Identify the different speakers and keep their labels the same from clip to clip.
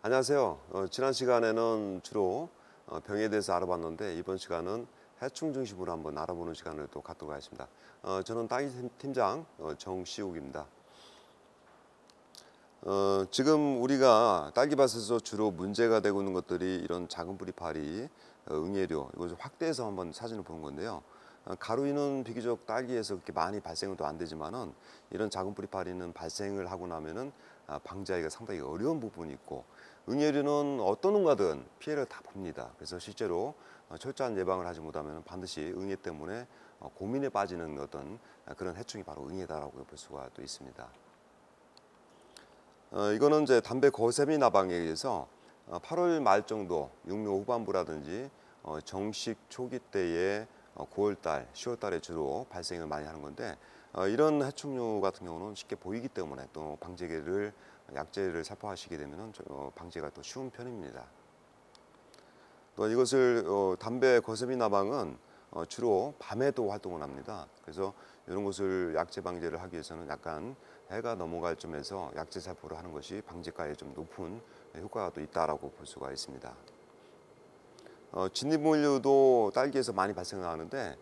Speaker 1: 안녕하세요. 지난 시간에는 주로 병에 대해서 알아봤는데 이번 시간은 해충 중심으로 한번 알아보는 시간을 또 갖도록 하겠습니다. 저는 딸기 팀장 정시욱입니다. 지금 우리가 딸기밭에서 주로 문제가 되고 있는 것들이 이런 작은 뿌리 파리, 응애류 이것을 확대해서 한번 사진을 보는 건데요. 가루이는 비교적 딸기에서 그렇게 많이 발생은 또 안 되지만은 이런 작은 뿌리 파리는 발생을 하고 나면은 방지하기가 상당히 어려운 부분이 있고, 응애류는 어떤 농가든 피해를 다 봅니다. 그래서 실제로 철저한 예방을 하지 못하면 반드시 응애 때문에 고민에 빠지는 어떤 그런 해충이 바로 응애다라고 볼 수가 또 있습니다. 이거는 이제 담배 거세미 나방에 의해서 8월 말 정도 육묘 후반부라든지 정식 초기 때에 9월 달, 10월 달에 주로 발생을 많이 하는 건데, 이런 해충류 같은 경우는 쉽게 보이기 때문에 또 약재를 살포하시게 되면 방제가 또 쉬운 편입니다. 또 이것을 담배 거세미 나방은 주로 밤에도 활동을 합니다. 그래서 이런 것을 약재 방제를 하기 위해서는 약간 해가 넘어갈 쯤에서 약재 살포를 하는 것이 방제가에 좀 높은 효과가 또 있다라고 볼 수가 있습니다. 진딧물류도 딸기에서 많이 발생을 하는데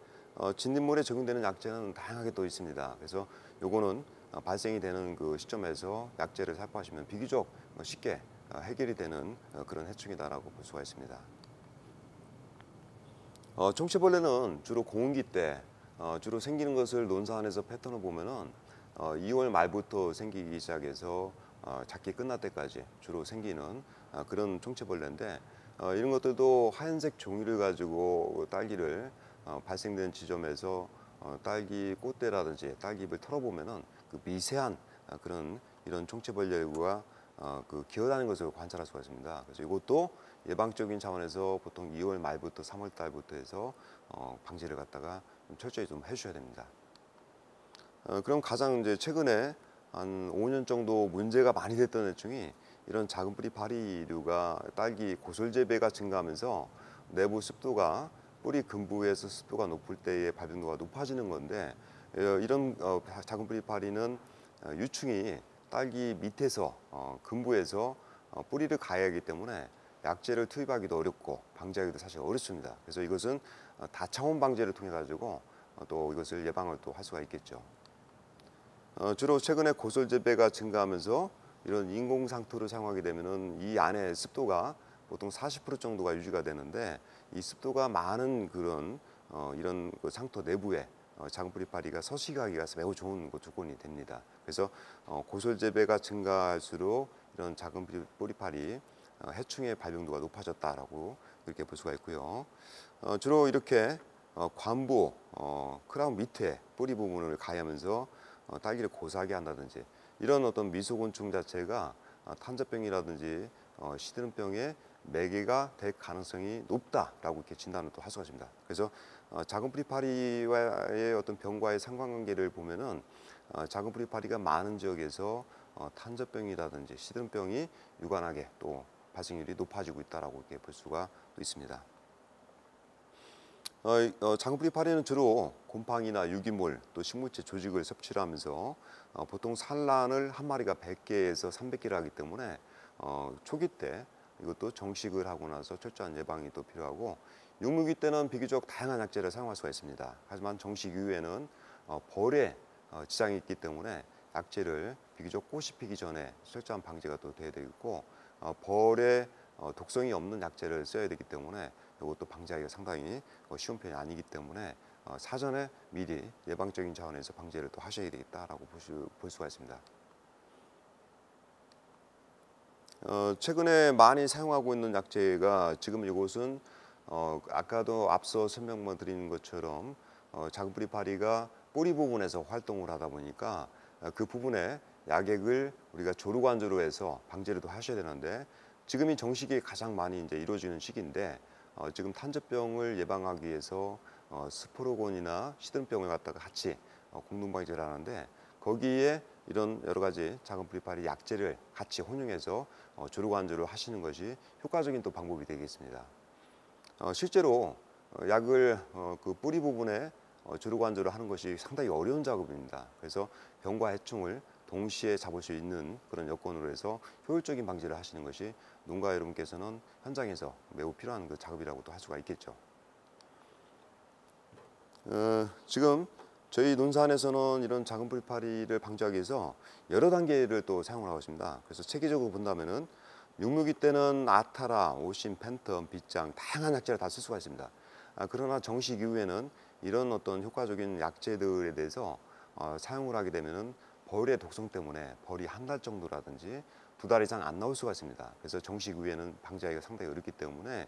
Speaker 1: 진딧물에 적용되는 약재는 다양하게 또 있습니다. 그래서 요거는 발생이 되는 그 시점에서 약재를 살포하시면 비교적 쉽게 해결이 되는 그런 해충이다라고 볼 수가 있습니다. 총체벌레는 주로 고운기 때 주로 생기는 것을 논사안에서 패턴을 보면은 2월 말부터 생기기 시작해서 작게 끝날 때까지 주로 생기는 그런 총체벌레인데, 이런 것들도 하얀색 종이를 가지고 딸기를 발생된 지점에서 딸기 꽃대라든지 딸기잎을 털어보면은 그 미세한 그런 이런 총체벌레가 그 기어다니는 것을 관찰할 수가 있습니다. 그래서 이것도 예방적인 차원에서 보통 2월 말부터 3월 달부터 해서 방제를 갖다가 좀 철저히 좀 해주셔야 됩니다. 그럼 가장 이제 최근에 한 5년 정도 문제가 많이 됐던 해충이 이런 작은 뿌리 파리류가 딸기 고솔 재배가 증가하면서 내부 습도가 뿌리 근부에서 습도가 높을 때의 발병도가 높아지는 건데, 이런 작은 뿌리 파리는 유충이 딸기 밑에서 근부에서 뿌리를 가야 하기 때문에 약재를 투입하기도 어렵고 방제하기도 사실 어렵습니다. 그래서 이것은 다차원 방제를 통해 가지고 또 이것을 예방을 또 할 수가 있겠죠. 주로 최근에 고솔 재배가 증가하면서 이런 인공 상토를 사용하게 되면은 이 안에 습도가 보통 40% 정도가 유지가 되는데, 이 습도가 많은 그런 이런 그 상토 내부에 작은 뿌리 파리가 서식하기가 매우 좋은 조건이 됩니다. 그래서 고솔 재배가 증가할수록 이런 작은 뿌리 파리 해충의 발병도가 높아졌다라고 이렇게 볼 수가 있고요. 주로 이렇게 관부 크라운 밑에 뿌리 부분을 가하면서 딸기를 고사하게 한다든지, 이런 어떤 미소곤충 자체가 탄저병이라든지 시드름병의 매개가 될 가능성이 높다라고 이렇게 진단을 또 할 수가 있습니다. 그래서 작은 뿌리 파리와의 어떤 병과의 상관관계를 보면은 작은 뿌리 파리가 많은 지역에서 탄저병이라든지 시드름병이 유관하게 또 발생률이 높아지고 있다라고 이렇게 볼 수가 있습니다. 작은 뿌리 파리는 주로 곰팡이나 유기물 또 식물체 조직을 섭취를 하면서 보통 산란을 한 마리가 100개에서 300개를 하기 때문에 초기 때 이것도 정식을 하고 나서 철저한 예방이 또 필요하고, 육묘기 때는 비교적 다양한 약재를 사용할 수가 있습니다. 하지만 정식 이후에는 벌에 지장이 있기 때문에 약재를 비교적 꽃이 피기 전에 철저한 방제가 또 돼야 되겠고, 벌에 독성이 없는 약재를 써야 되기 때문에 이것도 방제하기가 상당히 쉬운 편이 아니기 때문에 사전에 미리 예방적인 차원에서 방제를 또 하셔야 되겠다라고 볼 수가 있습니다. 최근에 많이 사용하고 있는 약재가 지금 이곳은 아까도 앞서 설명만 드리는 것처럼 작은 뿌리 파리가 뿌리 부분에서 활동을 하다 보니까 그 부분에 약액을 우리가 조루관조로 해서 방제를 또 하셔야 되는데, 지금이 정식이 가장 많이 이제 이루어지는 시기인데 지금 탄저병을 예방하기 위해서 스포로곤이나 시드름병을 갖다가 같이 공동 방제를 하는데, 거기에 이런 여러 가지 작은 뿌리 파리 약재를 같이 혼용해서 조루관조를 하시는 것이 효과적인 또 방법이 되겠습니다. 실제로 약을 그 뿌리 부분에 조루관조를 하는 것이 상당히 어려운 작업입니다. 그래서 병과 해충을 동시에 잡을 수 있는 그런 여건으로 해서 효율적인 방지를 하시는 것이 농가 여러분께서는 현장에서 매우 필요한 그 작업이라고도 할 수가 있겠죠. 지금 저희 논산에서는 이런 작은 풀파리를 방지하기 위해서 여러 단계를 또 사용을 하고 있습니다. 그래서 체계적으로 본다면은 육묘기 때는 아타라, 오신, 팬텀, 빗장 다양한 약재를 다 쓸 수가 있습니다. 그러나 정식 이후에는 이런 어떤 효과적인 약재들에 대해서 사용을 하게 되면은 벌의 독성 때문에 벌이 한 달 정도라든지 2달 이상 안 나올 수가 있습니다. 그래서 정식 이후에는 방지하기가 상당히 어렵기 때문에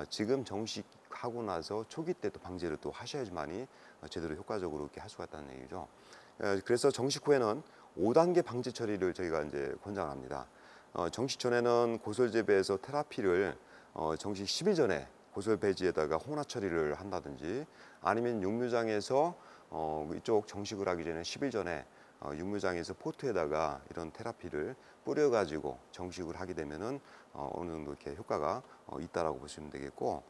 Speaker 1: 지금 정식하고 나서 초기 때 또 방지를 또 하셔야지만이 제대로 효과적으로 이렇게 할 수가 있다는 얘기죠. 그래서 정식 후에는 5단계 방지 처리를 저희가 이제 권장합니다. 정식 전에는 고설 재배에서 테라피를 정식 10일 전에 고설 배지에다가 혼화 처리를 한다든지 아니면 육묘장에서 이쪽 정식을 하기 전에 10일 전에 육묘장에서 포트에다가 이런 테라피를 뿌려가지고 정식을 하게 되면은 어느 정도 이렇게 효과가 있다라고 보시면 되겠고,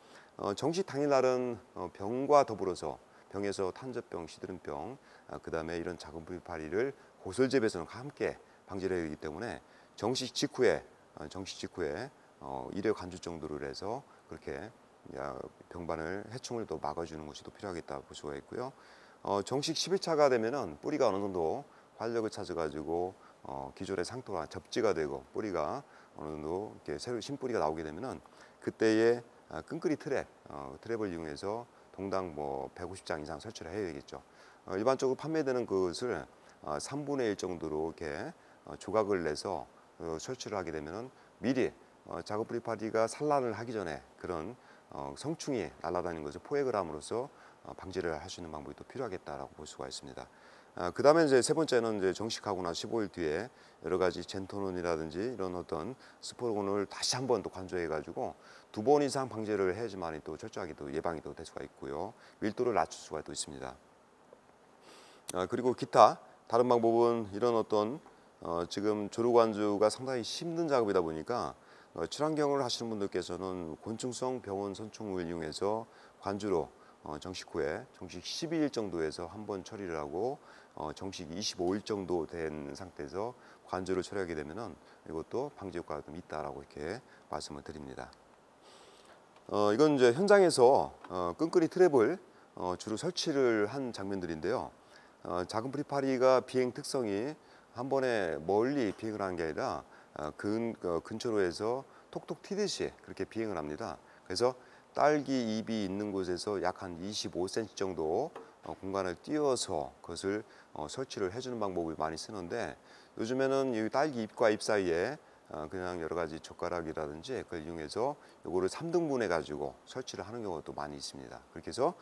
Speaker 1: 정식 당일날은 병과 더불어서 병에서 탄저병, 시드름병, 그다음에 이런 작은 풀파리를 고설 재배에서는 함께 방지를 해야 되기 때문에 정식 직후에 1회 간주 정도를 해서 그렇게 병반을 해충을 또 막아주는 것이 또 필요하겠다 볼 수가 있고요. 정식 10일차가 되면은 뿌리가 어느 정도 활력을 찾아가지고 기존의 상토와 접지가 되고 뿌리가 어느 정도 이렇게 새로 신뿌리가 나오게 되면은 그때에 끈끈이 트랩을 이용해서 동당 뭐 150장 이상 설치를 해야 되겠죠. 일반적으로 판매되는 것을 3분의 1 정도로 이렇게 조각을 내서 설치를 하게 되면은 미리 작업 풀파리가 산란을 하기 전에 그런 성충이 날아다니는 것을 포획을 함으로써 방지를 할 수 있는 방법이 또 필요하겠다라고 볼 수가 있습니다. 그 다음에 이제 세 번째는 이제 정식하고 나 15일 뒤에 여러 가지 젠토논이라든지 이런 어떤 스포론을 다시 한번 또 관조해가지고 2번 이상 방제를 해야지만이 또 철저하게 또 예방이 또 될 수가 있고요. 밀도를 낮출 수가 또 있습니다. 그리고 기타 다른 방법은 이런 어떤 지금 조류관주가 상당히 힘든 작업이다 보니까 친환경을 하시는 분들께서는 곤충성 병원 선충을 이용해서 관주로 정식 후에 정식 12일 정도에서 한번 처리를 하고 정식 25일 정도 된 상태에서 관주를 처리하게 되면은 이것도 방지 효과가 좀 있다라고 이렇게 말씀을 드립니다. 이건 이제 현장에서 끈끈이 트랩을 주로 설치를 한 장면들인데요. 작은 풀파리가 비행 특성이 한 번에 멀리 비행을 하는 게 아니라 근처로 해서 톡톡 튀듯이 그렇게 비행을 합니다. 그래서 딸기 잎이 있는 곳에서 약 한 25cm 정도 공간을 띄워서 그것을 설치를 해주는 방법을 많이 쓰는데, 요즘에는 이 딸기 잎과 잎 사이에 그냥 여러 가지 젓가락이라든지 그걸 이용해서 요거를 3등분해 가지고 설치를 하는 경우도 많이 있습니다. 그렇게 해서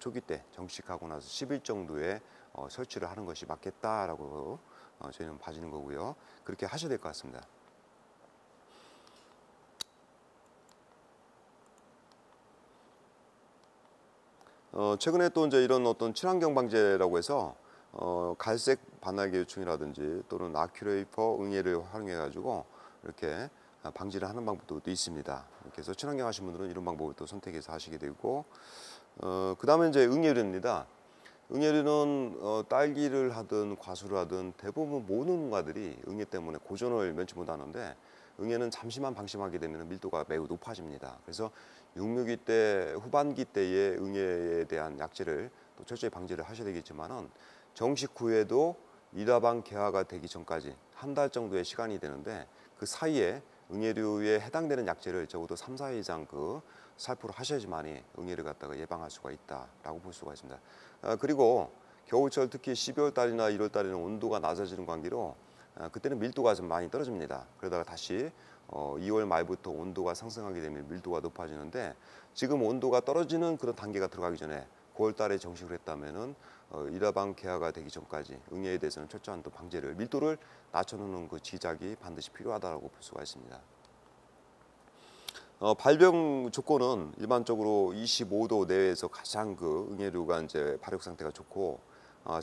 Speaker 1: 초기 때 정식하고 나서 10일 정도에 설치를 하는 것이 맞겠다라고 저희는 봐지는 거고요. 그렇게 하셔야 될 것 같습니다. 최근에 또 이제 이런 어떤 친환경 방제라고 해서 갈색 반날개 유충이라든지 또는 아큐레이퍼 응애를 활용해 가지고 이렇게 방지를 하는 방법도 있습니다. 이렇게 해서 친환경 하신 분들은 이런 방법을 또 선택해서 하시게 되고, 그 다음에 이제 응애류입니다. 응애류는 딸기를 하든 과수를 하든 대부분 모든 농가들이 응애 때문에 고전을 면치 못하는데, 응애는 잠시만 방심하게 되면 밀도가 매우 높아집니다. 그래서 육묘기 때 후반기 때의 응애에 대한 약재를 또 철저히 방지를 하셔야 되겠지만은 정식 후에도 일화방 개화가 되기 전까지 한 달 정도의 시간이 되는데, 그 사이에 응애류에 해당되는 약재를 적어도 3, 4일 이상 살포를 하셔야지만이 응애를 갖다가 예방할 수가 있다라고 볼 수가 있습니다. 그리고 겨울철 특히 12월 달이나 1월 달에는 온도가 낮아지는 관계로 그때는 밀도가 좀 많이 떨어집니다. 그러다가 다시 2월 말부터 온도가 상승하게 되면 밀도가 높아지는데, 지금 온도가 떨어지는 그런 단계가 들어가기 전에 9월 달에 정식을 했다면은 일화방 개화가 되기 전까지 응애에 대해서는 철저한 또 방제를 밀도를 낮춰놓는 그 지작이 반드시 필요하다고 볼 수가 있습니다. 발병 조건은 일반적으로 25도 내외에서 가장 응애류가 이제 발육 상태가 좋고,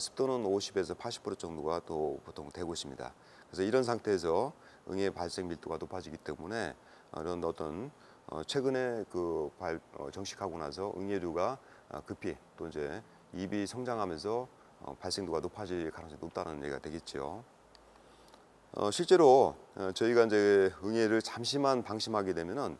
Speaker 1: 습도는 50에서 80% 정도가 또 보통 되고 있습니다. 그래서 이런 상태에서 응애 발생 밀도가 높아지기 때문에 이런 어떤 최근에 정식하고 나서 응애류가 급히 또 이제 잎이 성장하면서 발생도가 높아질 가능성이 높다는 얘기가 되겠죠. 실제로 저희가 이제 응애를 잠시만 방심하게 되면은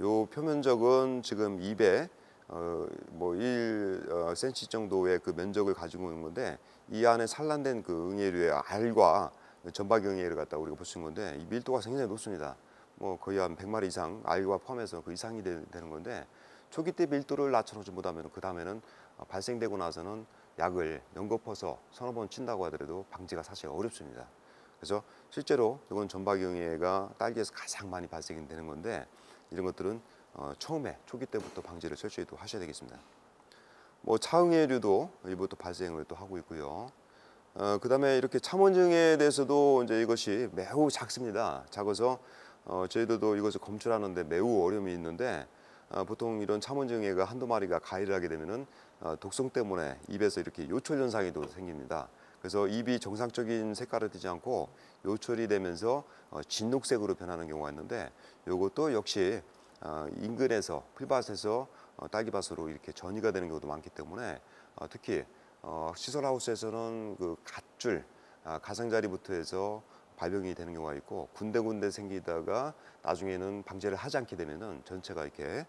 Speaker 1: 요 표면적은 지금 입에 뭐 1cm 정도의 그 면적을 가지고 있는 건데, 이 안에 산란된 그 응애류의 알과 전박이 응애를 갖다 우리가 볼 수 있는 건데, 이 밀도가 굉장히 높습니다. 뭐 거의 한 100마리 이상, 알과 포함해서 그 이상이 되는 건데, 초기 때 밀도를 낮춰놓지 못하면 그 다음에는 발생되고 나서는 약을 연거푸어서 서너 번 친다고 하더라도 방지가 사실 어렵습니다. 그래서 실제로 이건 전박이응애가 딸기에서 가장 많이 발생이 되는 건데, 이런 것들은 처음에 초기 때부터 방지를 철저히 또 하셔야 되겠습니다. 뭐 차응애류도 일부터 발생을 또 하고 있고요. 그다음에 이렇게 참원증에 대해서도 이제 이것이 매우 작습니다. 작아서 저희들도 이것을 검출하는데 매우 어려움이 있는데, 보통 이런 참원증애가 한두 마리가 가해를 하게 되면은 독성 때문에 입에서 이렇게 요철 현상이 또 생깁니다. 그래서 입이 정상적인 색깔을 띠지 않고 요철이 되면서 진녹색으로 변하는 경우가 있는데, 이것도 역시 인근에서 풀밭에서 딸기밭으로 이렇게 전이가 되는 경우도 많기 때문에, 특히 시설하우스에서는 그 갓줄, 가장자리부터 해서 발병이 되는 경우가 있고, 군데군데 생기다가 나중에는 방제를 하지 않게 되면은 전체가 이렇게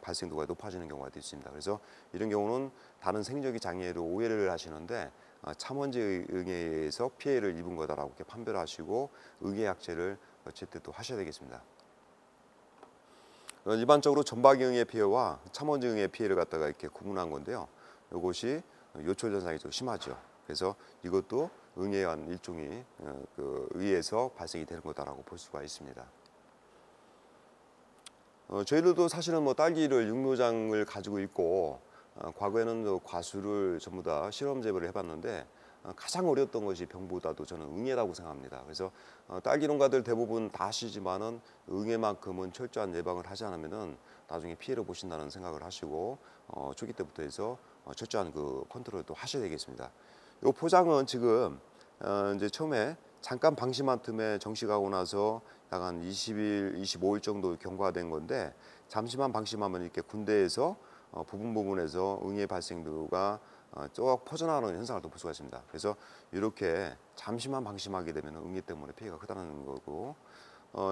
Speaker 1: 발생도가 높아지는 경우가 있습니다. 그래서 이런 경우는 다른 생리적인 장애로 오해를 하시는데, 참원제 응애에서 피해를 입은 거다라고 이렇게 판별을 하시고 응애 약제를 제때 하셔야 되겠습니다. 일반적으로 전박이 응애 피해와 참원제 응애 피해를 갖다가 이렇게 구분한 건데요. 이것이 요철 현상이 좀 심하죠. 그래서 이것도 응애의 한 일종이 의해서 발생이 되는 거다라고 볼 수가 있습니다. 저희들도 사실은 뭐 딸기를 육묘장을 가지고 있고, 과거에는 과수를 전부 다 실험 재배를 해봤는데, 가장 어려웠던 것이 병보다도 저는 응애라고 생각합니다. 그래서 딸기 농가들 대부분 다 아시지만은 응애만큼은 철저한 예방을 하지 않으면은 나중에 피해를 보신다는 생각을 하시고, 초기 때부터 해서 철저한 그 컨트롤도 하셔야 되겠습니다. 이 포장은 지금 이제 처음에 잠깐 방심한 틈에 정식하고 나서 약 한 20일, 25일 정도 경과된 건데, 잠시만 방심하면 이렇게 군대에서 부분에서 응애 발생도가 쭉 퍼져나가는 현상을 또 볼 수가 있습니다. 그래서 이렇게 잠시만 방심하게 되면 응애 때문에 피해가 크다는 거고,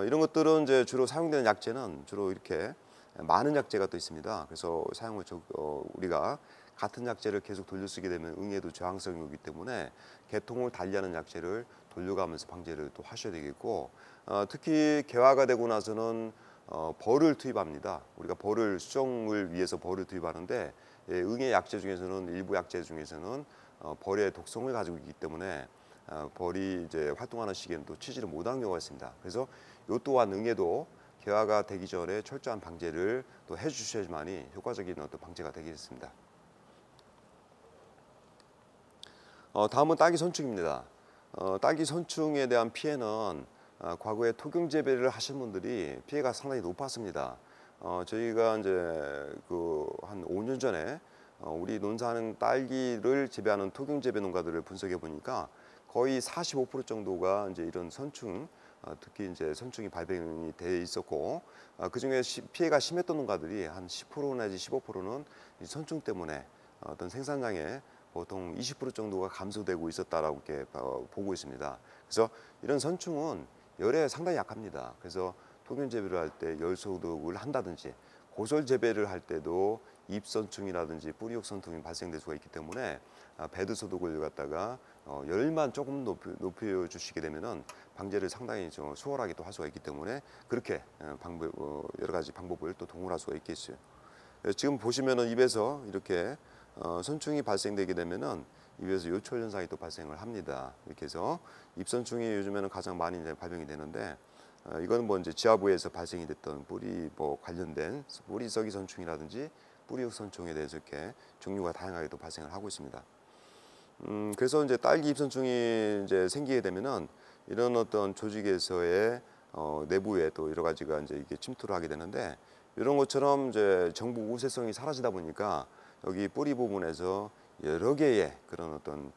Speaker 1: 이런 것들은 이제 주로 사용되는 약제는 주로 이렇게 많은 약제가 또 있습니다. 그래서 사용을 우리가 같은 약제를 계속 돌려쓰게 되면 응애도 저항성이 오기 때문에 계통을 달리하는 약제를 돌려가면서 방제를 또 하셔야 되겠고, 특히 개화가 되고 나서는 벌을 투입합니다. 우리가 벌을 수정을 위해서 벌을 투입하는데, 응애 약제 중에서는 일부 약제 중에서는 벌의 독성을 가지고 있기 때문에 벌이 이제 활동하는 시기에는 또 치지를 못하는 경우가 있습니다. 그래서 이 또한 응애도 개화가 되기 전에 철저한 방제를 또 해주셔야지만이 효과적인 어떤 방제가 되겠습니다. 다음은 딸기 선충입니다. 딸기 선충에 대한 피해는 과거에 토경 재배를 하신 분들이 피해가 상당히 높았습니다. 저희가 이제 한 5년 전에 우리 논사하는 딸기를 재배하는 토경 재배 농가들을 분석해 보니까 거의 45% 정도가 이제 이런 선충, 특히 이제 선충이 발병이 돼 있었고, 그 중에 피해가 심했던 농가들이 한 10% 내지 15%는 이 선충 때문에 어떤 생산량에 보통 20% 정도가 감소되고 있었다라고 이렇게 보고 있습니다. 그래서 이런 선충은 열에 상당히 약합니다. 그래서 토경 재배를 할 때 열 소독을 한다든지, 고설 재배를 할 때도 잎선충이라든지 뿌리옥 선충이 발생될 수가 있기 때문에 배드 소독을 갖다가 열만 조금 높여 주시게 되면은 방제를 상당히 좀 수월하게 또 할 수가 있기 때문에, 그렇게 여러 가지 방법을 또 동원할 수가 있겠어요. 지금 보시면은 입에서 이렇게 선충이 발생되게 되면은 입에서 요철 현상이 또 발생을 합니다. 이렇게 해서 입선충이 요즘에는 가장 많이 이제 발병이 되는데, 이건 뭐 이제 지하부에서 발생이 됐던 뿌리 관련된 뿌리썩이 선충이라든지 뿌리육 선충에 대해서 이렇게 종류가 다양하게 또 발생을 하고 있습니다. 그래서 이제 딸기 입선충이 이제 생기게 되면은 이런 어떤 조직에서의 내부에 또 여러 가지가 이제 이게 침투를 하게 되는데, 이런 것처럼 이제 정부 우세성이 사라지다 보니까 여기 뿌리 부분에서 여러 개의 그런 어떤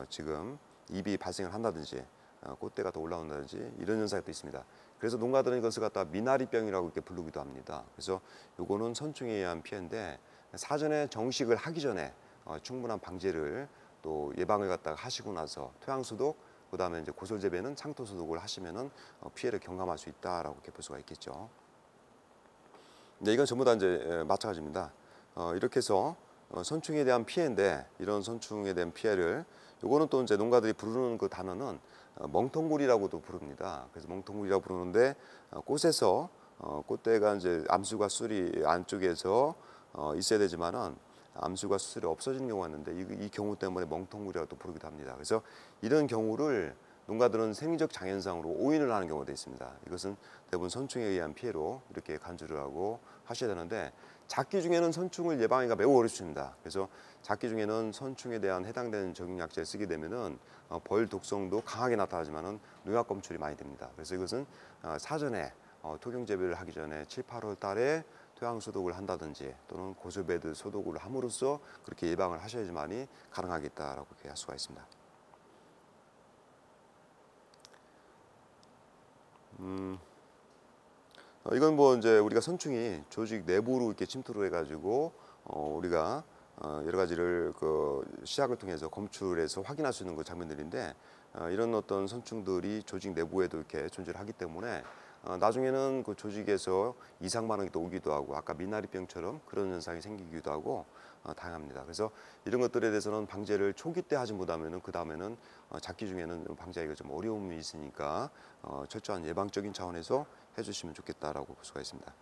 Speaker 1: 지금 입이 발생을 한다든지 꽃대가 더 올라온다든지 이런 현상이 또 있습니다. 그래서 농가들은 이것을 갖다 미나리병이라고 이렇게 부르기도 합니다. 그래서 요거는 선충에 의한 피해인데, 사전에 정식을 하기 전에 충분한 방제를 또 예방을 갖다가 하시고 나서 토양 소독, 그다음에 이제 고솔 재배는 상토 소독을 하시면은 피해를 경감할 수 있다라고 이렇게 볼 수가 있겠죠. 네, 이건 전부 다 이제 마찬가지입니다. 이렇게 해서 선충에 대한 피해인데 이런 선충에 대한 피해를 요거는 또 이제 농가들이 부르는 그 단어는 멍텅구리라고도 부릅니다. 그래서 멍텅구리라고 부르는데 꽃에서 꽃대가 이제 암수가 술이 안쪽에서 있어야 되지만은 암수가 술이 없어지는 경우가 있는데 이 경우 때문에 멍텅구리라고 부르기도 합니다. 그래서 이런 경우를 농가들은 생리적 장현상으로 오인을 하는 경우가 있습니다. 이것은 대부분 선충에 의한 피해로 이렇게 간주를 하고 하셔야 되는데 작기 중에는 선충을 예방하기가 매우 어렵습니다. 그래서 작기 중에는 선충에 대한 해당되는 적용약제를 쓰게 되면은 벌 독성도 강하게 나타나지만은 농약 검출이 많이 됩니다. 그래서 이것은 사전에 토경 재배를 하기 전에 7, 8월 달에 토양 소독을 한다든지 또는 고수배드 소독을 함으로써 그렇게 예방을 하셔야지만이 가능하겠다라고 이렇게 할 수가 있습니다. 이건 뭐 이제 우리가 선충이 조직 내부로 이렇게 침투를 해가지고 우리가 여러 가지를 그 시약을 통해서 검출해서 확인할 수 있는 그 장면들인데 이런 어떤 선충들이 조직 내부에도 이렇게 존재를 하기 때문에 나중에는 그 조직에서 이상 반응이 또 오기도 하고 아까 미나리병처럼 그런 현상이 생기기도 하고 다양합니다. 그래서 이런 것들에 대해서는 방제를 초기 때 하지 못하면은 그 다음에는 작기 중에는 방제하기가 좀 어려움이 있으니까 철저한 예방적인 차원에서 해주시면 좋겠다라고 볼 수가 있습니다.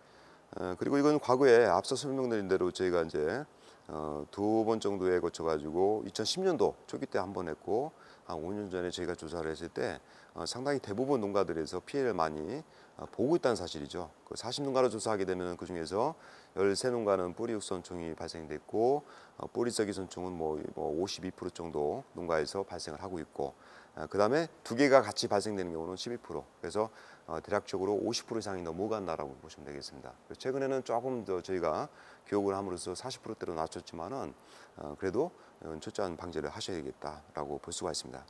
Speaker 1: 그리고 이건 과거에 앞서 설명드린 대로 저희가 이제 2번 정도에 거쳐 가지고 2010년도 초기 때 한 번 했고 한 5년 전에 저희가 조사를 했을 때 상당히 대부분 농가들에서 피해를 많이 보고 있다는 사실이죠. 그 40농가를 조사하게 되면 그 중에서 13농가는 뿌리육선충이 발생됐고 뿌리썩이 선충은 뭐 52% 정도 농가에서 발생을 하고 있고 그 다음에 두 개가 같이 발생되는 경우는 12%. 그래서 대략적으로 50% 이상이 넘어간다라고 보시면 되겠습니다. 최근에는 조금 더 저희가 교육을 함으로써 40%대로 낮췄지만은 그래도 철저한 방제를 하셔야겠다라고 볼 수가 있습니다.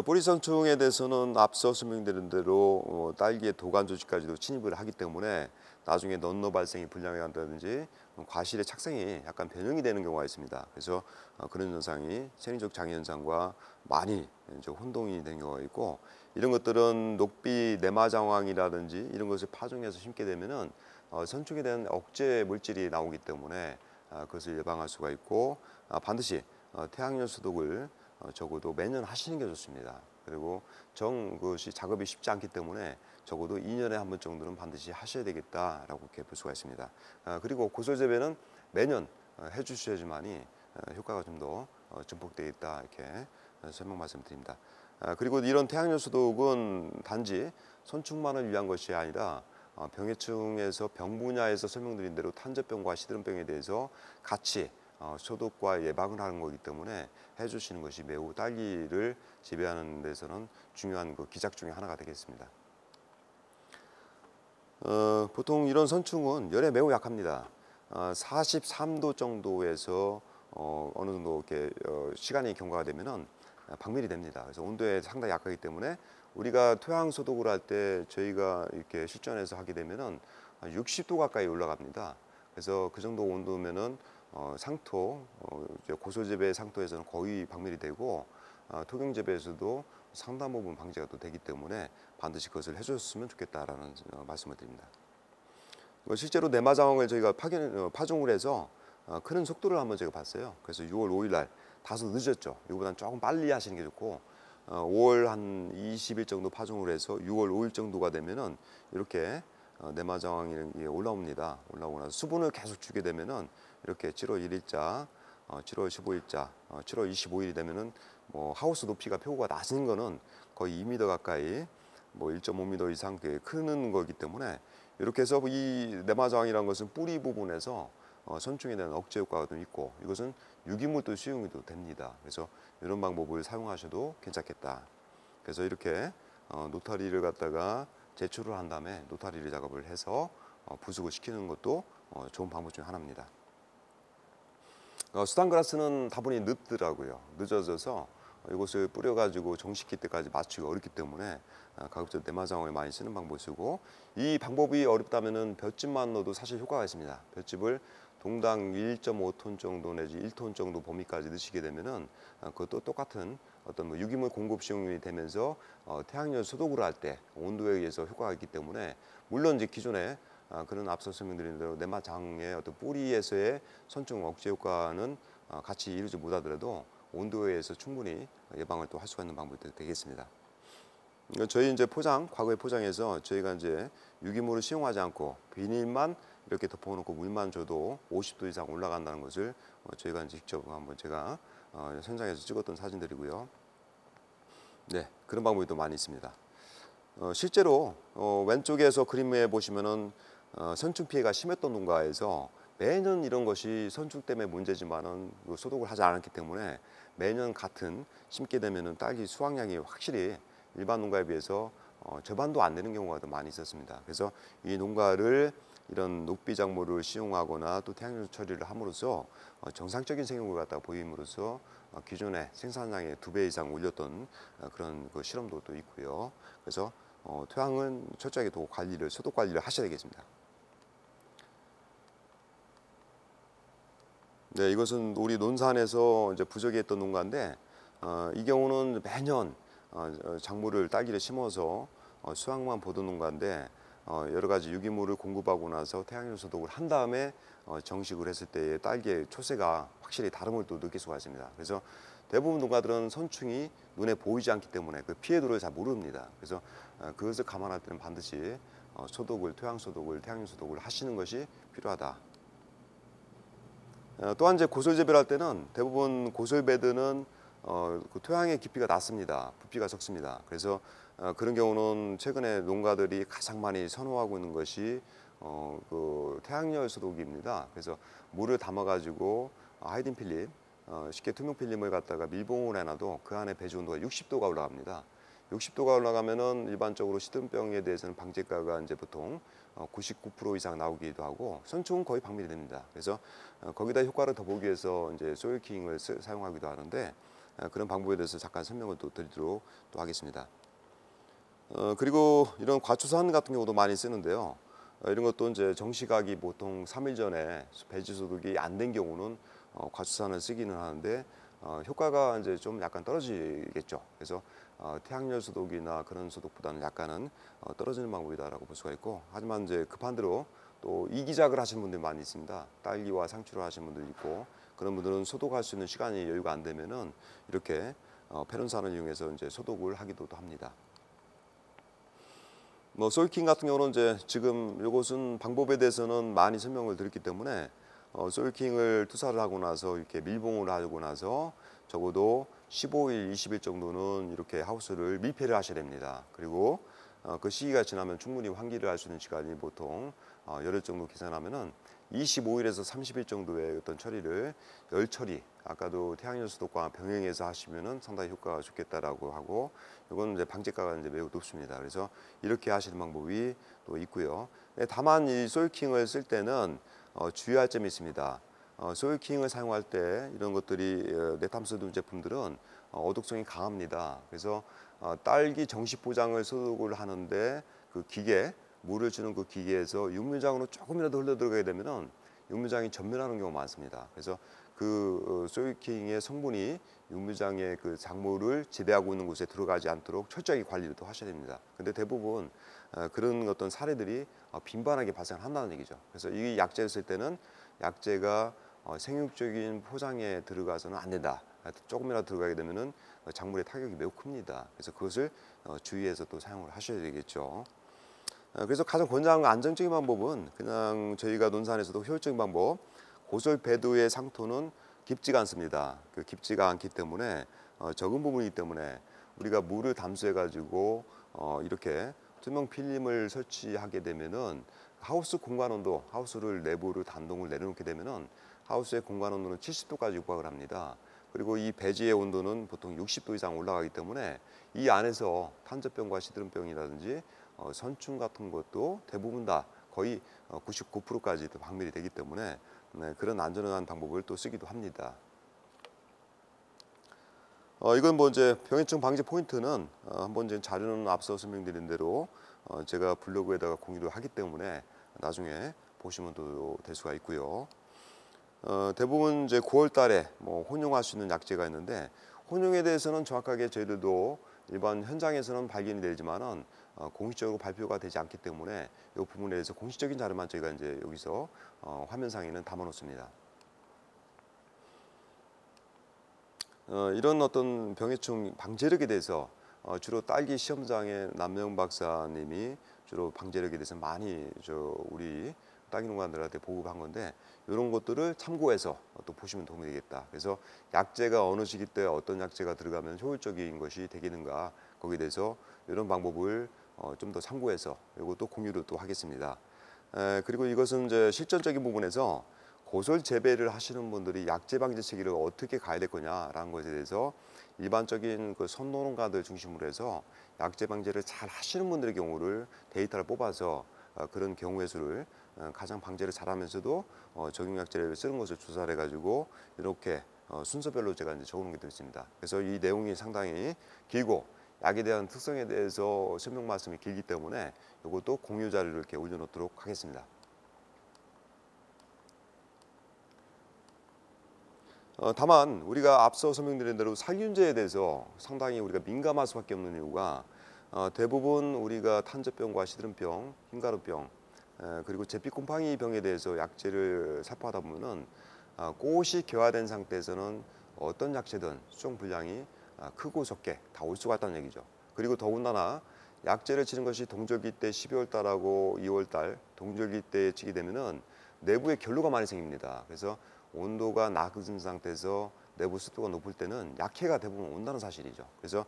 Speaker 1: 뿌리선충에 대해서는 앞서 설명드린 대로 딸기의 도간 조직까지도 침입을 하기 때문에 나중에 넌너 발생이 불량하다든지 과실의 착생이 약간 변형이 되는 경우가 있습니다. 그래서 그런 현상이 생리적 장애 현상과 많이 이제 혼동이 되는 경우가 있고 이런 것들은 녹비 내마장황이라든지 이런 것을 파종해서 심게 되면은 선충에 대한 억제 물질이 나오기 때문에 그것을 예방할 수가 있고 반드시 태양열 소독을 적어도 매년 하시는 게 좋습니다. 그리고 그것이 작업이 쉽지 않기 때문에 적어도 2년에 한 번 정도는 반드시 하셔야 되겠다라고 이렇게 볼 수가 있습니다. 그리고 고솔 재배는 매년 해주셔야지만이 효과가 좀 더 증폭되겠다 이렇게 설명 말씀드립니다. 그리고 이런 태양열 소독은 단지 선충만을 위한 것이 아니라 병해충에서 병 분야에서 설명드린 대로 탄저병과 시드름병에 대해서 같이 소독과 예방을 하는 거기 때문에 해주시는 것이 매우 딸기를 재배하는 데서는 중요한 그 기작 중에 하나가 되겠습니다. 보통 이런 선충은 열에 매우 약합니다. 43도 정도에서 어느 정도 이렇게 시간이 경과가 되면은 박멸이 됩니다. 그래서 온도에 상당히 약하기 때문에 우리가 토양 소독을 할 때 저희가 이렇게 실전에서 하게 되면은 60도 가까이 올라갑니다. 그래서 그 정도 온도면은 상토, 고솔 재배 상토에서는 거의 박멸이 되고 토경 재배에서도 상당 부분 방제가 또 되기 때문에 반드시 그것을 해줬으면 좋겠다라는 말씀을 드립니다. 실제로 내마장황을 저희가 파종을 해서 크는 속도를 한번 제가 봤어요. 그래서 6월 5일 날 다소 늦었죠. 이거보다는 조금 빨리 하시는 게 좋고 5월 한 20일 정도 파종을 해서 6월 5일 정도가 되면은 이렇게 내마장황이 올라옵니다. 올라오고 나서 수분을 계속 주게 되면은 이렇게 7월 1일자, 7월 15일자, 7월 25일이 되면은 뭐 하우스 높이가 표고가 낮은 거는 거의 2m 가까이 뭐 1.5m 이상 크는 거기 때문에 이렇게 해서 이 내마장황이라는 것은 뿌리 부분에서 선충에 대한 억제 효과가 좀 있고 이것은 유기물도 수용이 됩니다. 그래서 이런 방법을 사용하셔도 괜찮겠다. 그래서 이렇게 노타리를 갖다가 제초를 한 다음에 노타리를 작업을 해서 부숙을 시키는 것도 좋은 방법 중 하나입니다. 수단그라스는 다분히 늦더라고요. 늦어져서 이것을 뿌려가지고 정식기 때까지 맞추기 어렵기 때문에 가급적 내마장황을 많이 쓰는 방법을 쓰고 이 방법이 어렵다면은 볏짚만 넣어도 사실 효과가 있습니다. 볏짚을 동당 1.5톤 정도 내지 1톤 정도 범위까지 넣으시게 되면은 그것도 똑같은 어떤 뭐 유기물 공급 시험이 되면서 태양열 소독을 할 때 온도에 의해서 효과가 있기 때문에 물론 이제 기존에 그런 앞서 설명드린 대로 내마장의 어떤 뿌리에서의 선충 억제 효과는 같이 이루지 못하더라도 온도에 의해서 충분히 예방을 또 할 수가 있는 방법이 되겠습니다. 저희 이제 과거에 포장해서 저희가 이제 유기물을 사용하지 않고 비닐만 이렇게 덮어놓고 물만 줘도 50도 이상 올라간다는 것을 저희가 이제 직접 한번 제가 현장에서 찍었던 사진들이고요. 네, 그런 방법이 또 많이 있습니다. 실제로 왼쪽에서 그림에 보시면은 선충 피해가 심했던 농가에서 매년 이런 것이 선충 때문에 문제지만은 소독을 하지 않았기 때문에 매년 같은 심게 되면은 딸기 수확량이 확실히 일반 농가에 비해서 절반도 안 되는 경우가 더 많이 있었습니다. 그래서 이 농가를 이런 녹비 작물을 시용하거나 또 태양열 처리를 함으로써 정상적인 생육을 갖다가 보임으로써 기존의 생산량의 2배 이상 올렸던 그런 그 실험도 또 있고요. 그래서 토양은 철저하게 또 소독 관리를 하셔야 되겠습니다. 네, 이것은 우리 논산에서 이제 부적이했던 농가인데 이 경우는 매년 작물을 딸기를 심어서 수확만 보던 농가인데 여러 가지 유기물을 공급하고 나서 태양열 소독을 한 다음에 정식을 했을 때의 딸기의 초세가 확실히 다름을 또 느낄 수가 있습니다. 그래서 대부분 농가들은 선충이 눈에 보이지 않기 때문에 그 피해도를 잘 모릅니다. 그래서 그것을 감안할 때는 반드시 토양 소독을, 태양열 소독을 하시는 것이 필요하다. 또한 이제 고솔 재배를 할 때는 대부분 고솔 베드는 그 토양의 깊이가 낮습니다. 부피가 적습니다. 그래서 그런 경우는 최근에 농가들이 가장 많이 선호하고 있는 것이 그 태양열 소독입니다. 그래서 물을 담아가지고 하이딘 필름, 쉽게 투명 필름을 갖다가 밀봉을 해놔도 그 안에 배지 온도가 60도가 올라갑니다. 60도가 올라가면은 일반적으로 시든병에 대해서는 방제가가 이제 보통 99% 이상 나오기도 하고 선충은 거의 박멸이 됩니다. 그래서 거기다 효과를 더 보기 위해서 이제 소일킹을 사용하기도 하는데 그런 방법에 대해서 잠깐 설명을 또 드리도록 또 하겠습니다. 그리고 이런 과추산 같은 경우도 많이 쓰는데요. 이런 것도 이제 정식하기 보통 3일 전에 배지 소독이 안 된 경우는 과추산을 쓰기는 하는데 효과가 이제 좀 약간 떨어지겠죠. 그래서 태양열 소독이나 그런 소독보다는 약간은 떨어지는 방법이다라고 볼 수가 있고, 하지만 이제 급한 대로 또 이기작을 하시는 분들이 많이 있습니다. 딸기와 상추를 하시는 분들이 있고, 그런 분들은 소독할 수 있는 시간이 여유가 안 되면은 이렇게 페론산을 이용해서 이제 소독을 하기도 합니다. 뭐 소일킹 같은 경우는 이제 지금 이것은 방법에 대해서는 많이 설명을 드렸기 때문에 소일킹을 투사를 하고 나서 이렇게 밀봉을 하고 나서 적어도 15일, 20일 정도는 이렇게 하우스를 밀폐를 하셔야 됩니다. 그리고 그 시기가 지나면 충분히 환기를 할 수 있는 시간이 보통 열흘 정도 계산하면은 25일에서 30일 정도의 어떤 처리를 열 처리, 아까도 태양열 소독과 병행해서 하시면은 상당히 효과가 좋겠다라고 하고, 이건 이제 방제가가 이제 매우 높습니다. 그래서 이렇게 하시는 방법이 또 있고요. 다만 이 소일킹을 쓸 때는 주의할 점이 있습니다. 소일킹을 사용할 때 이런 것들이 네탐스든 제품들은 어독성이 강합니다. 그래서 딸기 정식 포장을 소독을 하는데 그 기계, 물을 주는 그 기계에서 육묘장으로 조금이라도 흘러 들어가게 되면은 육묘장이 전멸하는 경우가 많습니다. 그래서 그 소일킹의 성분이 육묘장의 그 작물을 지배하고 있는 곳에 들어가지 않도록 철저하게 관리를 또 하셔야 됩니다. 근데 대부분 그런 어떤 사례들이 빈번하게 발생한다는 얘기죠. 그래서 이 약재를 쓸 때는 약재가 생육적인 포장에 들어가서는 안 된다. 조금이라도 들어가게 되면은 작물의 타격이 매우 큽니다. 그래서 그것을 주의해서 또 사용을 하셔야 되겠죠. 그래서 가장 권장하는 안정적인 방법은 그냥 저희가 논산에서도 효율적인 방법, 고솔 배두의 상토는 깊지가 않습니다. 그 깊지가 않기 때문에 적은 부분이기 때문에 우리가 물을 담수해 가지고 이렇게 투명 필름을 설치하게 되면은 하우스 공간 온도, 하우스를 내부를 단동을 내려놓게 되면은 하우스의 공간 온도는 70도까지 육박을 합니다. 그리고 이 배지의 온도는 보통 60도 이상 올라가기 때문에 이 안에서 탄저병과 시드름병이라든지 선충 같은 것도 대부분 다 거의 99%까지 박멸이 되기 때문에 그런 안전한 방법을 또 쓰기도 합니다. 이건 뭐 이제 병해충 방지 포인트는 한번 이제 자료는 앞서 설명드린 대로 제가 블로그에다가 공유를 하기 때문에 나중에 보시면 또 될 수가 있고요. 대부분 이제 9월 달에 뭐 혼용할 수 있는 약재가 있는데, 혼용에 대해서는 정확하게 저희들도 일반 현장에서는 발견이 되지만은 공식적으로 발표가 되지 않기 때문에 이 부분에 대해서 공식적인 자료만 저희가 이제 여기서 화면상에는 담아놓습니다. 이런 어떤 병해충 방제력에 대해서 주로 딸기 시험장의 남명 박사님이 주로 방제력에 대해서 많이 우리 딸기 농가들한테 보급한 건데 이런 것들을 참고해서 또 보시면 도움이 되겠다. 그래서 약재가 어느 시기 때 어떤 약재가 들어가면 효율적인 것이 되겠는가 거기에 대해서 이런 방법을 좀 더 참고해서 이것도 공유를 또 하겠습니다. 그리고 이것은 이제 실전적인 부분에서 고설 재배를 하시는 분들이 약재 방제 체계를 어떻게 가야 될 거냐라는 것에 대해서 일반적인 그 선노농가들 중심으로 해서 약재 방제를 잘 하시는 분들의 경우를 데이터를 뽑아서 그런 경우의 수를 가장 방제를 잘하면서도 적용 약재를 쓰는 것을 조사를 해가지고 이렇게 순서별로 제가 이제 적어놓은 게 되었습니다. 그래서 이 내용이 상당히 길고 약에 대한 특성에 대해서 설명 말씀이 길기 때문에 이것도 공유 자료를 이렇게 올려놓도록 하겠습니다. 다만 우리가 앞서 설명드린 대로 살균제에 대해서 상당히 우리가 민감할 수밖에 없는 이유가 대부분 우리가 탄저병과 시드름병, 흰가루병 그리고 제피곰팡이 병에 대해서 약재를 살포하다 보면은 꽃이 개화된 상태에서는 어떤 약재든 수정 분량이 크고 적게 다 올 수가 있다는 얘기죠. 그리고 더군다나 약재를 치는 것이 동절기 때 12월 달하고 2월 달 동절기 때에 치게 되면은 내부에 결로가 많이 생깁니다. 그래서 온도가 낮은 상태에서 내부 습도가 높을 때는 약해가 대부분 온다는 사실이죠. 그래서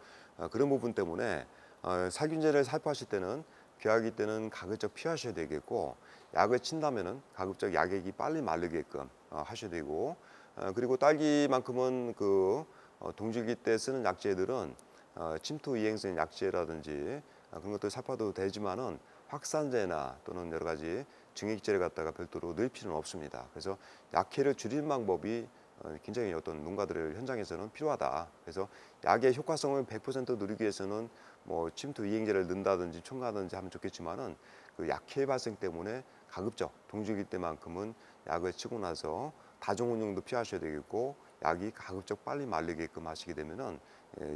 Speaker 1: 그런 부분 때문에 살균제를 살포하실 때는 귀하기 때는 가급적 피하셔야 되겠고 약을 친다면은 가급적 약액이 빨리 마르게끔 하셔야 되고 그리고 딸기만큼은 그 동절기 때 쓰는 약재들은 침투 이행성 약재라든지 그런 것들 살포도 되지만은 확산제나 또는 여러 가지 증액제를 갖다가 별도로 넣을 필요는 없습니다. 그래서 약해를 줄이는 방법이 굉장히 어떤 농가들의 현장에서는 필요하다. 그래서 약의 효과성을 100% 누리기 위해서는 뭐 침투 이행제를 넣는다든지 첨가하든지 하면 좋겠지만은 그 약해 발생 때문에 가급적 동절기 때만큼은 약을 치고 나서 다중 운용도 피하셔야 되겠고 약이 가급적 빨리 말리게끔 하시게 되면은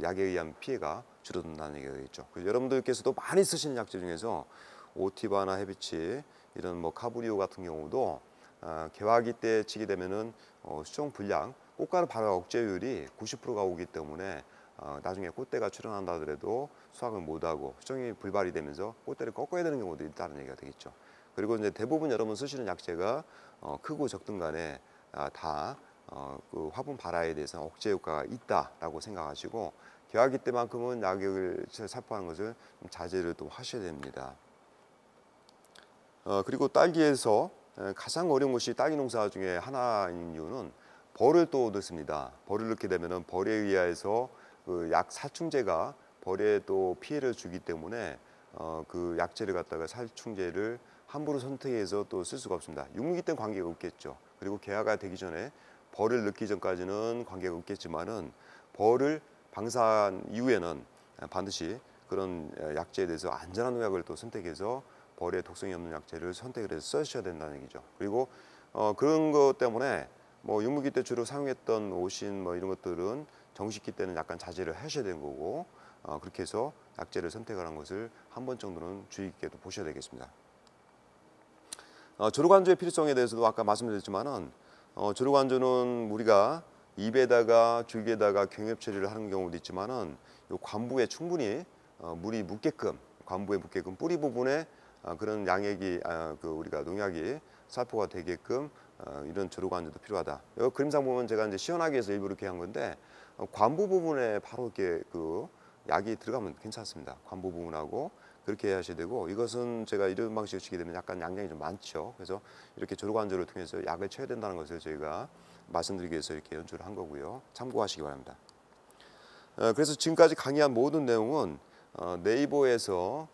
Speaker 1: 약에 의한 피해가 줄어든다는 얘기가 되겠죠. 그래서 여러분들께서도 많이 쓰시는 약재 중에서 오티바나 헤비치 이런 뭐 카브리오 같은 경우도 개화기 때 치게 되면은 수정 불량 꽃가루 발화 억제율이 90%가 오기 때문에 나중에 꽃대가 출현한다 하더라도 수확을 못하고 수정이 불발이 되면서 꽃대를 꺾어야 되는 경우도 있다는 얘기가 되겠죠. 그리고 이제 대부분 여러분 쓰시는 약재가 크고 적든 간에 그 화분 발화에 대해서 억제 효과가 있다라고 생각하시고 개화기 때만큼은 약을 살포하는 것을 좀 자제를 또 하셔야 됩니다. 그리고 딸기에서 가장 어려운 것이 딸기 농사 중에 하나인 이유는 벌을 또 넣습니다. 벌을 넣게 되면은 벌에 의해서 그 약 살충제가 벌에 또 피해를 주기 때문에 그 약재를 갖다가 살충제를 함부로 선택해서 또 쓸 수가 없습니다. 육류기 때는 관계가 없겠죠. 그리고 개화가 되기 전에 벌을 넣기 전까지는 관계가 없겠지만은 벌을 방사한 이후에는 반드시 그런 약재에 대해서 안전한 농약을 또 선택해서 벌에 독성이 없는 약재를 선택을 해서 쓰셔야 된다는 얘기죠. 그리고 그런 것 때문에 뭐 육무기 때 주로 사용했던 오신 뭐 이런 것들은 정식기 때는 약간 자제를 하셔야 되는 거고 그렇게 해서 약재를 선택하는 것을 한 번 정도는 주의 깊게 또 보셔야 되겠습니다. 조류관조의 필요성에 대해서도 아까 말씀드렸지만은 조류관조는 우리가 잎에다가 줄기에다가 경협 처리를 하는 경우도 있지만은 요 관부에 충분히 물이 묻게끔 관부에 묻게끔 뿌리 부분에 그런 양액이 그 우리가 농약이 살포가 되게끔 이런 조류관조도 필요하다. 이 그림상 보면 제가 이제 시원하게 해서 일부러 이렇게 한 건데 관부 부분에 바로 이렇게 그 약이 들어가면 괜찮습니다. 관부 부분하고 그렇게 하셔야 되고 이것은 제가 이런 방식으로 치게 되면 약간 양량이 좀 많죠. 그래서 이렇게 조류관조를 통해서 약을 쳐야 된다는 것을 저희가 말씀드리기 위해서 이렇게 연출을 한 거고요. 참고하시기 바랍니다. 그래서 지금까지 강의한 모든 내용은 네이버에서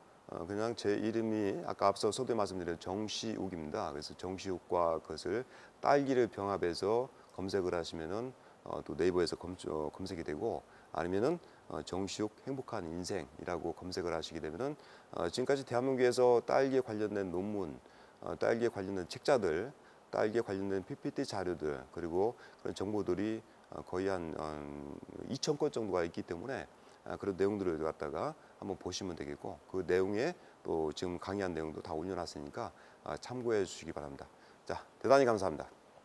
Speaker 1: 그냥 제 이름이 아까 앞서 서두에 말씀드린 정시욱입니다. 그래서 정시욱과 그것을 딸기를 병합해서 검색을 하시면은 또 네이버에서 검색이 되고 아니면은 정시욱 행복한 인생이라고 검색을 하시게 되면은 지금까지 대한민국에서 딸기에 관련된 논문, 딸기에 관련된 책자들, 딸기에 관련된 PPT 자료들 그리고 그런 정보들이 거의 한 2천 건 정도가 있기 때문에 그런 내용들을 갖다가 한번 보시면 되겠고, 그 내용에 또 지금 강의한 내용도 다 올려놨으니까 참고해 주시기 바랍니다. 자, 대단히 감사합니다.